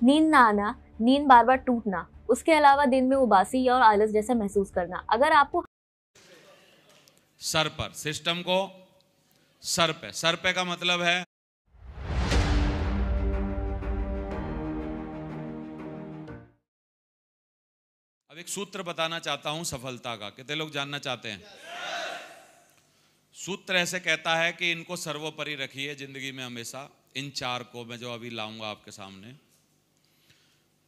नींद ना आना, नींद बार बार टूटना, उसके अलावा दिन में उबासी और आलस जैसा महसूस करना। अगर आपको सर पर, सिस्टम को सर पे का मतलब है अब एक सूत्र बताना चाहता हूं सफलता का। कितने लोग जानना चाहते हैं? सूत्र ऐसे कहता है कि इनको सर्वोपरि रखिए जिंदगी में हमेशा। इन चार को मैं जो अभी लाऊंगा आपके सामने।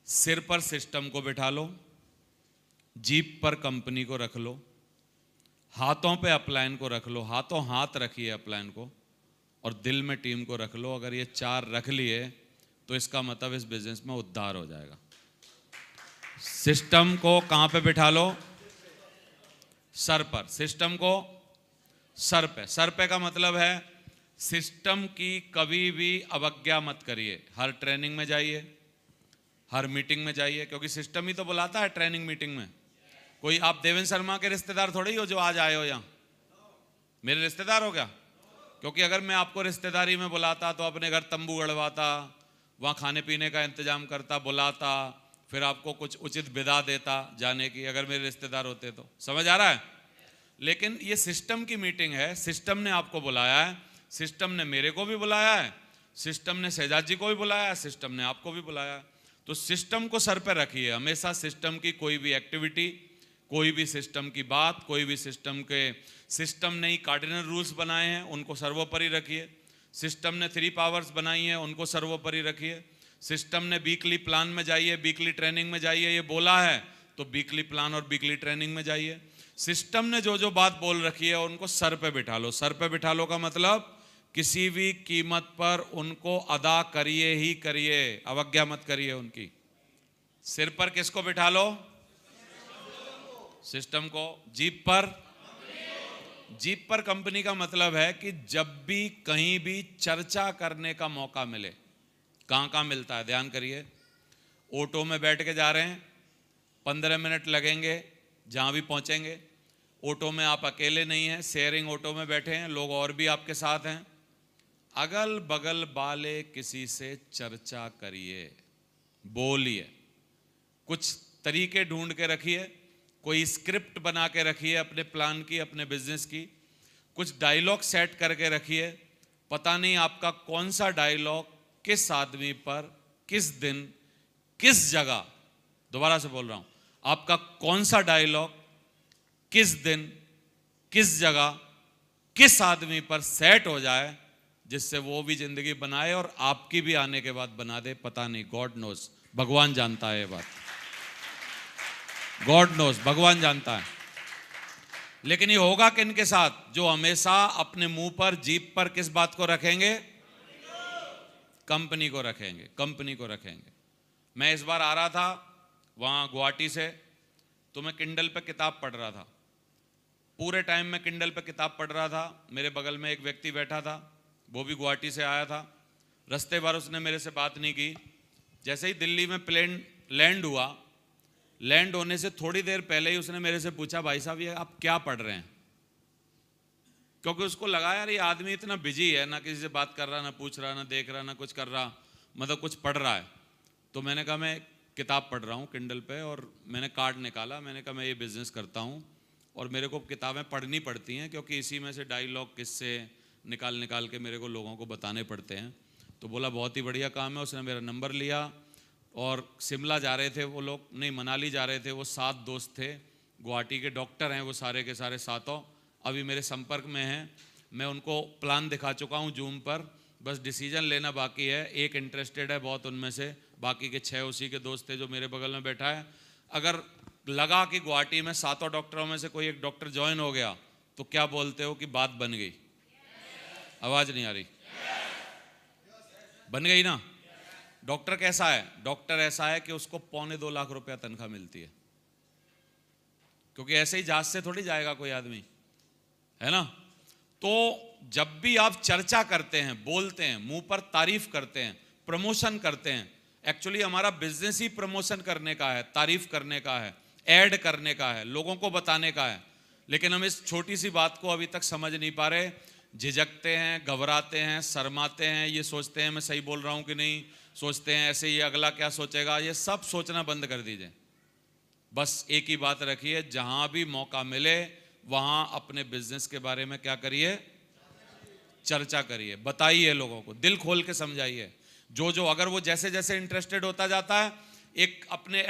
सिर पर सिस्टम को बिठा लो, जीप पर कंपनी को रख लो, हाथों पे अपलाइन को रख लो, हाथों हाथ रखिए अपलाइन को, और दिल में टीम को रख लो। अगर ये चार रख लिए तो इसका मतलब इस बिजनेस में उद्धार हो जाएगा। सिस्टम को कहां पे बिठा लो? सर पर। सिस्टम को सर पे। सर पे का मतलब है सिस्टम की कभी भी अवज्ञा मत करिए। हर ट्रेनिंग में जाइए, हर मीटिंग में जाइए, क्योंकि सिस्टम ही तो बुलाता है ट्रेनिंग मीटिंग में। कोई आप देवेंद्र शर्मा के रिश्तेदार थोड़ी हो जो आज आए हो यहाँ। मेरे रिश्तेदार हो क्या? क्योंकि अगर मैं आपको रिश्तेदारी में बुलाता तो अपने घर तंबू गड़वाता, वहाँ खाने पीने का इंतजाम करता, बुलाता, फिर आपको कुछ उचित विदा देता जाने की, अगर मेरे रिश्तेदार होते तो। समझ आ रहा है? लेकिन ये सिस्टम की मीटिंग है, सिस्टम ने आपको बुलाया है, सिस्टम ने मेरे को भी बुलाया है, सिस्टम ने शहजाद जी को भी बुलाया है, सिस्टम ने आपको भी बुलाया है। तो सिस्टम को सर पर रखिए हमेशा। सिस्टम की कोई भी एक्टिविटी, कोई भी सिस्टम की बात, कोई भी सिस्टम ने ही कार्डिनल रूल्स बनाए हैं, उनको सर्वोपरि रखिए। सिस्टम ने 3 पावर्स बनाई हैं, उनको सर्वोपरि रखिए। सिस्टम ने वीकली प्लान में जाइए, वीकली ट्रेनिंग में जाइए ये बोला है, तो वीकली प्लान और वीकली ट्रेनिंग में जाइए। सिस्टम ने जो जो बात बोल रखी है उनको सर पे बिठा लो। सर पे बिठा लो का मतलब किसी भी कीमत पर उनको अदा करिए ही करिए, अवज्ञा मत करिए उनकी। सिर पर किसको बिठा लो? सिस्टम को। जीप पर कंपनी का मतलब है कि जब भी कहीं भी चर्चा करने का मौका मिले। कहां मिलता है? ध्यान करिए। ऑटो में बैठ के जा रहे हैं, 15 मिनट लगेंगे जहां भी पहुंचेंगे। ऑटो में आप अकेले नहीं हैं, शेयरिंग ऑटो में बैठे हैं, लोग और भी आपके साथ हैं। अगल बगल वाले किसी से चर्चा करिए, बोलिए, कुछ तरीके ढूंढ के रखिए, कोई स्क्रिप्ट बना के रखिए अपने प्लान की, अपने बिजनेस की, कुछ डायलॉग सेट करके रखिए। पता नहीं आपका कौन सा डायलॉग किस आदमी पर, किस दिन, किस जगह, दोबारा से बोल रहा हूं, आपका कौन सा डायलॉग किस दिन, किस जगह, किस आदमी पर सेट हो जाए, जिससे वो भी जिंदगी बनाए और आपकी भी आने के बाद बना दे। पता नहीं, गॉड नोस, भगवान जानता है ये बात। गॉड नोस, भगवान जानता है। लेकिन ये होगा किनके साथ? जो हमेशा अपने मुंह पर, जीप पर किस बात को रखेंगे? कंपनी को रखेंगे, कंपनी को रखेंगे। मैं इस बार आ रहा था वहाँ गुवाहाटी से, तो मैं किंडल पे किताब पढ़ रहा था। पूरे टाइम में किंडल पे किताब पढ़ रहा था। मेरे बगल में एक व्यक्ति बैठा था, वो भी गुवाहाटी से आया था। रास्ते भर उसने मेरे से बात नहीं की। जैसे ही दिल्ली में प्लेन लैंड हुआ, लैंड होने से थोड़ी देर पहले ही उसने मेरे से पूछा, भाई साहब ये आप क्या पढ़ रहे हैं? क्योंकि उसको लगा यार ये आदमी इतना बिजी है, ना किसी से बात कर रहा, ना पूछ रहा, ना देख रहा, ना कुछ कर रहा, मतलब कुछ पढ़ रहा है। तो मैंने कहा मैं किताब पढ़ रहा हूँ किंडल पे, और मैंने कार्ड निकाला, मैंने कहा मैं ये बिज़नेस करता हूँ और मेरे को किताबें पढ़नी पड़ती हैं, क्योंकि इसी में से डायलॉग किससे निकाल के मेरे को लोगों को बताने पड़ते हैं। तो बोला बहुत ही बढ़िया काम है। उसने मेरा नंबर लिया और शिमला जा रहे थे वो लोग, नहीं मनाली जा रहे थे वो, 7 दोस्त थे, गुवाहाटी के डॉक्टर हैं वो सारे के सारे सातों, अभी मेरे संपर्क में हैं। मैं उनको प्लान दिखा चुका हूँ जूम पर, बस डिसीजन लेना बाकी है। एक इंटरेस्टेड है बहुत उनमें से, बाकी के 6 उसी के दोस्त थे जो मेरे बगल में बैठा है। अगर लगा कि गुवाहाटी में 7 डॉक्टरों में से कोई एक डॉक्टर ज्वाइन हो गया तो क्या बोलते हो कि बात बन गई? आवाज नहीं आ रही? बन गई ना? डॉक्टर कैसा है? डॉक्टर ऐसा है कि उसको 1.25 लाख रुपया तनख्वाह मिलती है, क्योंकि ऐसे ही जहाज से थोड़ी जाएगा कोई आदमी, है ना? तो जब भी आप चर्चा करते हैं, बोलते हैं, मुंह पर तारीफ करते हैं, प्रमोशन करते हैं, एक्चुअली हमारा बिजनेस ही प्रमोशन करने का है, तारीफ करने का है, ऐड करने का है, लोगों को बताने का है। लेकिन हम इस छोटी सी बात को अभी तक समझ नहीं पा रहे, झिझकते हैं, घबराते हैं, शर्माते हैं, ये सोचते हैं मैं सही बोल रहा हूं कि नहीं, सोचते हैं ऐसे, ये अगला क्या सोचेगा, ये सब सोचना बंद कर दीजिए। बस एक ही बात रखिए, जहां भी मौका मिले वहां अपने बिजनेस के बारे में क्या करिए, चर्चा करिए, बताइए लोगों को, दिल खोल के समझाइए। जो अगर वो जैसे जैसे इंटरेस्टेड होता जाता है, एक अपने